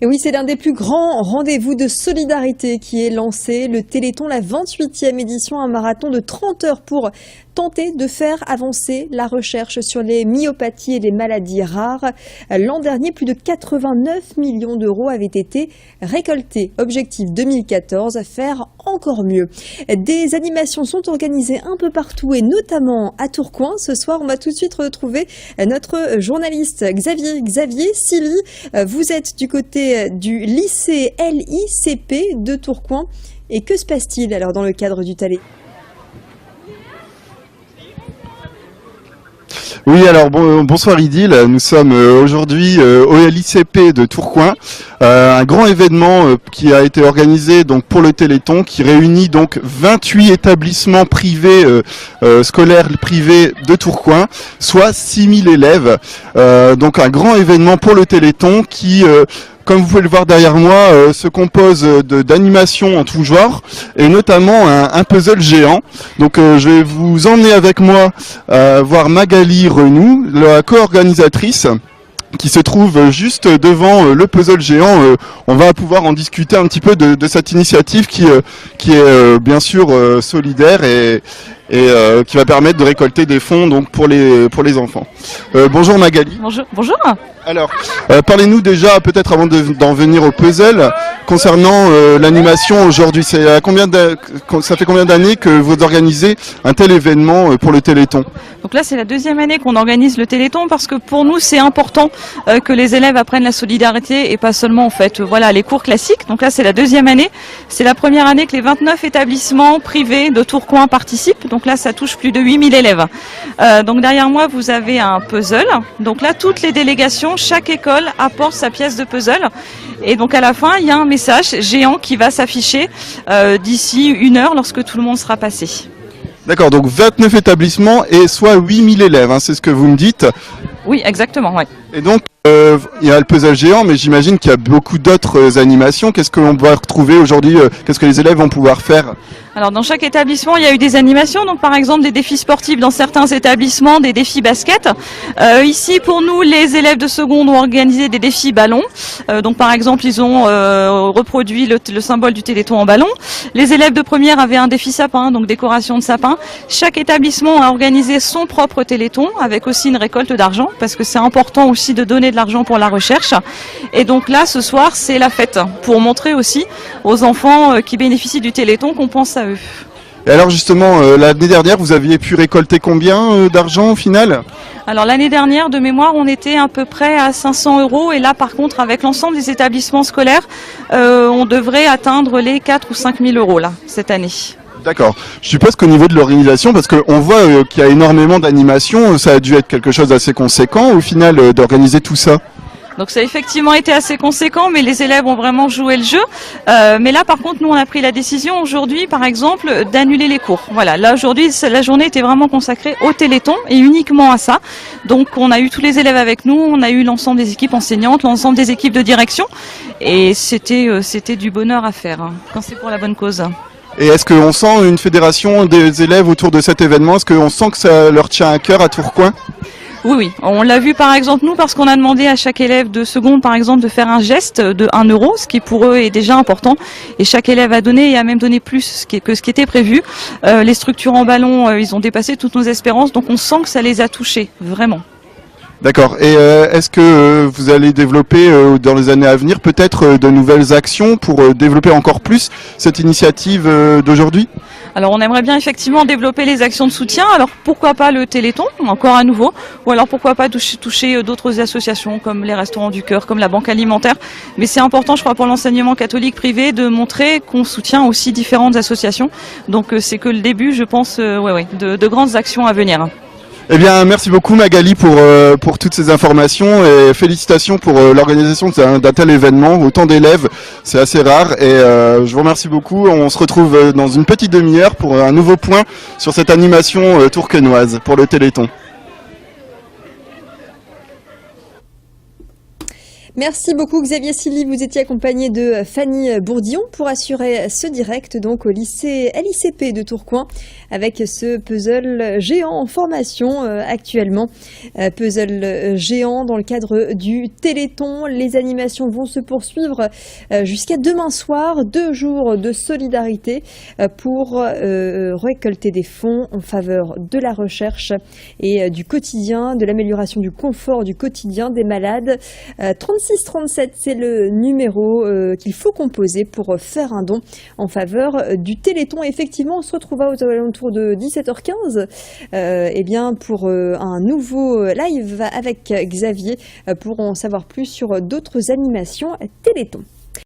Et oui, c'est l'un des plus grands rendez-vous de solidarité qui est lancé, le Téléthon, la 28e édition, un marathon de 30 heures pour tenter de faire avancer la recherche sur les myopathies et les maladies rares. L'an dernier, plus de 89 millions d'euros avaient été récoltés. Objectif 2014, faire encore mieux. Des animations sont organisées un peu partout et notamment à Tourcoing. Ce soir, on va tout de suite retrouver notre journaliste Xavier. Xavier, Silly, vous êtes du côté du lycée LICP de Tourcoing. Et que se passe-t-il alors dans le cadre du Talé ? Oui, alors bonsoir Idil, nous sommes aujourd'hui au LICP de Tourcoing, un grand événement qui a été organisé donc pour le Téléthon, qui réunit donc 28 établissements privés, scolaires privés de Tourcoing, soit 6000 élèves. Donc un grand événement pour le Téléthon qui comme vous pouvez le voir derrière moi, se compose d'animations en tout genre, et notamment un puzzle géant. Donc je vais vous emmener avec moi voir Magali Renou, la co-organisatrice, qui se trouve juste devant le puzzle géant. On va pouvoir en discuter un petit peu de cette initiative qui est bien sûr solidaire et qui va permettre de récolter des fonds donc pour les enfants. Bonjour Magali. Bonjour. Alors, parlez-nous déjà, peut-être avant d'en venir au puzzle, concernant l'animation aujourd'hui. Ça fait combien d'années que vous organisez un tel événement pour le Téléthon ? Donc là, c'est la deuxième année qu'on organise le Téléthon parce que pour nous, c'est important que les élèves apprennent la solidarité et pas seulement en fait, les cours classiques. Donc là, c'est la deuxième année. C'est la première année que les 29 établissements privés de Tourcoing participent. Donc là, ça touche plus de 8000 élèves. Donc derrière moi, vous avez un puzzle. Donc là, toutes les délégations, chaque école apporte sa pièce de puzzle. Et donc à la fin, il y a un message géant qui va s'afficher d'ici 1 heure lorsque tout le monde sera passé. D'accord, donc 29 établissements et soit 8000 élèves, hein, c'est ce que vous me dites. Oui, exactement, ouais. Et donc, il y a le puzzle géant, mais j'imagine qu'il y a beaucoup d'autres animations. Qu'est-ce que l'on va retrouver aujourd'hui ? Qu'est-ce que les élèves vont pouvoir faire ? Alors dans chaque établissement, il y a eu des animations, donc par exemple des défis sportifs dans certains établissements, des défis basket. Ici, pour nous, les élèves de seconde ont organisé des défis ballons. Donc par exemple, ils ont reproduit le symbole du Téléthon en ballon. Les élèves de première avaient un défi sapin, donc décoration de sapin. Chaque établissement a organisé son propre Téléthon, avec aussi une récolte d'argent, parce que c'est important aussi de donner de l'argent pour la recherche. Et donc là, ce soir, c'est la fête, pour montrer aussi aux enfants qui bénéficient du Téléthon qu'on pense à eux. Et alors justement, l'année dernière, vous aviez pu récolter combien d'argent au final ? Alors l'année dernière, de mémoire, on était à peu près à 500 €. Et là, par contre, avec l'ensemble des établissements scolaires, on devrait atteindre les 4 ou 5 000 € là, cette année. D'accord. Je suppose qu'au niveau de l'organisation, parce qu'on voit qu'il y a énormément d'animations, ça a dû être quelque chose d'assez conséquent au final d'organiser tout ça. Donc ça a effectivement été assez conséquent, mais les élèves ont vraiment joué le jeu. Mais là, par contre, nous, on a pris la décision aujourd'hui, par exemple, d'annuler les cours. Voilà, là aujourd'hui, la journée était vraiment consacrée au Téléthon et uniquement à ça. Donc on a eu tous les élèves avec nous, on a eu l'ensemble des équipes enseignantes, l'ensemble des équipes de direction, et c'était du bonheur à faire, hein, quand c'est pour la bonne cause. Et est-ce qu'on sent une fédération des élèves autour de cet événement ? Est-ce qu'on sent que ça leur tient à cœur à Tourcoing ? Oui, on l'a vu par exemple nous parce qu'on a demandé à chaque élève de seconde par exemple de faire un geste de 1 €, ce qui pour eux est déjà important. Et chaque élève a donné et a même donné plus que ce qui était prévu. Les structures en ballon, ils ont dépassé toutes nos espérances, donc on sent que ça les a touchés, vraiment. D'accord. Et est-ce que vous allez développer dans les années à venir peut-être de nouvelles actions pour développer encore plus cette initiative d'aujourd'hui ? Alors on aimerait bien effectivement développer les actions de soutien, alors pourquoi pas le Téléthon, encore à nouveau, ou alors pourquoi pas toucher d'autres associations comme les Restaurants du Cœur, comme la Banque Alimentaire. Mais c'est important, je crois, pour l'enseignement catholique privé de montrer qu'on soutient aussi différentes associations. Donc c'est que le début, je pense, de grandes actions à venir. Eh bien, merci beaucoup Magali pour toutes ces informations et félicitations pour l'organisation d'un tel événement. Autant d'élèves, c'est assez rare et je vous remercie beaucoup. On se retrouve dans une petite demi-heure pour un nouveau point sur cette animation tourquenoise pour le Téléthon. Merci beaucoup Xavier Silly, vous étiez accompagné de Fanny Bourdillon pour assurer ce direct donc au lycée LICP de Tourcoing avec ce puzzle géant en formation actuellement. Puzzle géant dans le cadre du Téléthon. Les animations vont se poursuivre jusqu'à demain soir, 2 jours de solidarité pour récolter des fonds en faveur de la recherche et du quotidien, de l'amélioration du confort du quotidien des malades. 3637, c'est le numéro qu'il faut composer pour faire un don en faveur du Téléthon. Effectivement, on se retrouvera aux alentours de 17h15 pour un nouveau live avec Xavier pour en savoir plus sur d'autres animations Téléthon.